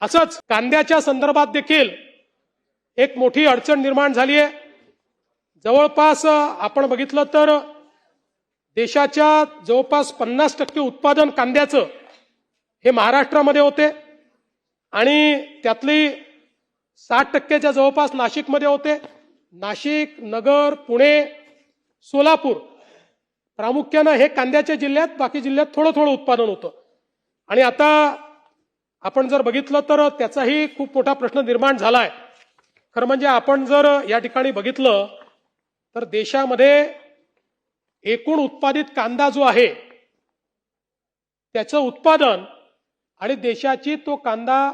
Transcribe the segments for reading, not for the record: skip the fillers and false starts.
असंच कांद्याच्या संदर्भात देखील एक मोठी अडचण निर्माण झाली आहे। जवळपास आपण बघितलं तर देशाच्या जवळपास 50% उत्पादन कांद्याचं हे महाराष्ट्रामध्ये होते आणि त्यातली 60%च्या जवळपास नाशिकमध्ये होते। नाशिक, नगर, पुणे, सोलापूर प्रामुख्याने हे कांद्याचे जिल्ह्यात, बाकी जिल्ह्यात थोडं थोडं उत्पादन होतं। आणि आता आपण जर बघितलं तर त्याचाही खूप मोठा प्रश्न निर्माण झाला आहे। खरं म्हणजे आपण जर या ठिकाणी बघितलं तर देशामध्ये एकूण उत्पादित कांदा जो आहे त्याचं उत्पादन आणि देशाची तो कांदा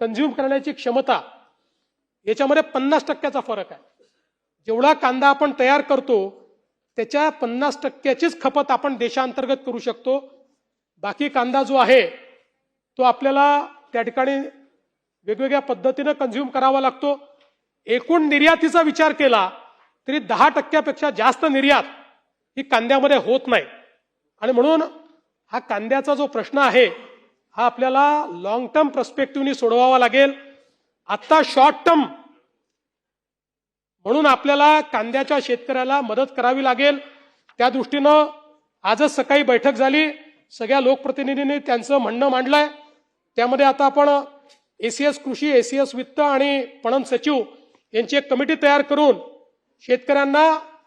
कंझ्युम करण्याची क्षमता याच्यामध्ये 50%चा फरक आहे। जेवढा कांदा आपण तयार करतो त्याच्या 50%चीच खपत आपण देशांतर्गत करू शकतो। बाकी कांदा जो आहे तो आपल्याला त्या ठिकाणी वेगवेगळ्या पद्धतीने कंझ्युम करावा लागतो। एकूण निर्यातीचा विचार केला तरी 10%पेक्षा जास्त निर्यात ही कांद्यामध्ये होत नाही आणि म्हणून हा कांद्याचा जो प्रश्न आहे हा आपल्याला लॉंग टर्म पर्स्पेक्टिव्हनी सोडवावा लागेल। आता शॉर्ट टर्म म्हणून आपल्याला कांद्याच्या शेतकऱ्याला मदत करावी लागेल। त्या दृष्टीनं आजच सकाळी बैठक झाली, सगळ्या लोकप्रतिनिधींनी त्यांचं म्हणणं मांडलंय। त्यामध्ये आता आपण एसीएस कृषी, एसीएस वित्त आणि पणन सचिव यांची एक कमिटी तयार करून शेतकऱ्यांना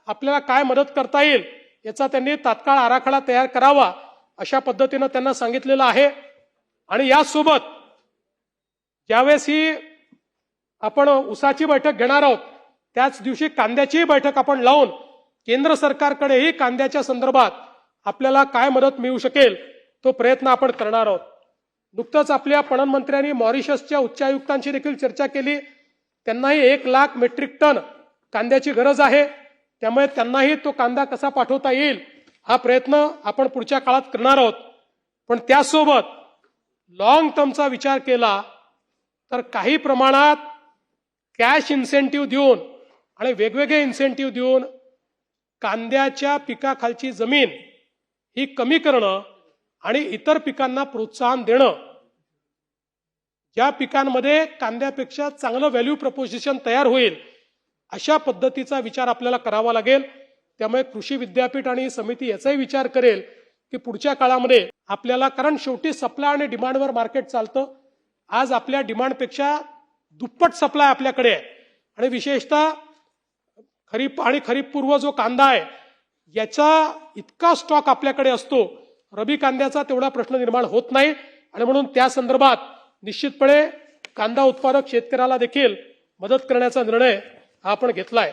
आपल्याला काय मदत करता येईल याचा त्यांनी तात्काळ आराखडा तयार करावा अशा पद्धतीनं त्यांना सांगितलेलं आहे। आणि यासोबत ज्यावेळेस ही आपण ऊसाची बैठक घेणार आहोत त्याच दिवशी कांद्याची बैठक आपण लावून केंद्र सरकारकडेही कांद्याच्या संदर्भात आपल्याला काय मदत मिळू शकेल तो प्रयत्न आपण करणार आहोत। नुकतंच आपल्या पणन मंत्र्यांनी मॉरिशसच्या उच्चायुक्तांशी देखील चर्चा केली। त्यांनाही 1 लाख मेट्रिक टन कांद्याची गरज आहे, त्यामुळे त्यांनाही तो कांदा कसा पाठवता येईल हा प्रयत्न आपण पुढच्या काळात करणार आहोत। पण त्यासोबत लॉंग टर्मचा विचार केला तर काही प्रमाणात कॅश इन्सेंटिव्ह देऊन आणि वेगवेगळे इन्सेंटिव्ह देऊन कांद्याच्या पिकाखालची जमीन ही कमी करणं आणि इतर पिकांना प्रोत्साहन देणं, ज्या पिकांमध्ये कांद्यापेक्षा चांगलं व्हॅल्यू प्रपोजिशन तयार होईल अशा पद्धतीचा विचार आपल्याला करावा लागेल। त्यामुळे कृषी विद्यापीठ आणि समिती याचाही विचार करेल की पुढच्या काळामध्ये आपल्याला, कारण शेवटी सप्लाय आणि डिमांडवर मार्केट चालतं, आज आपल्या डिमांडपेक्षा दुप्पट सप्लाय आपल्याकडे आहे आणि विशेषतः खरीप आणि खरीप पूर्व जो कांदा आहे याचा इतका स्टॉक आपल्याकडे असतो, रबी कांद्याचा तेवढा प्रश्न निर्माण होत नाही आणि म्हणून त्या संदर्भात निश्चितपणे कांदा उत्पादक शेतकऱ्याला देखील मदत करण्याचा निर्णय हा आपण घेतलाय।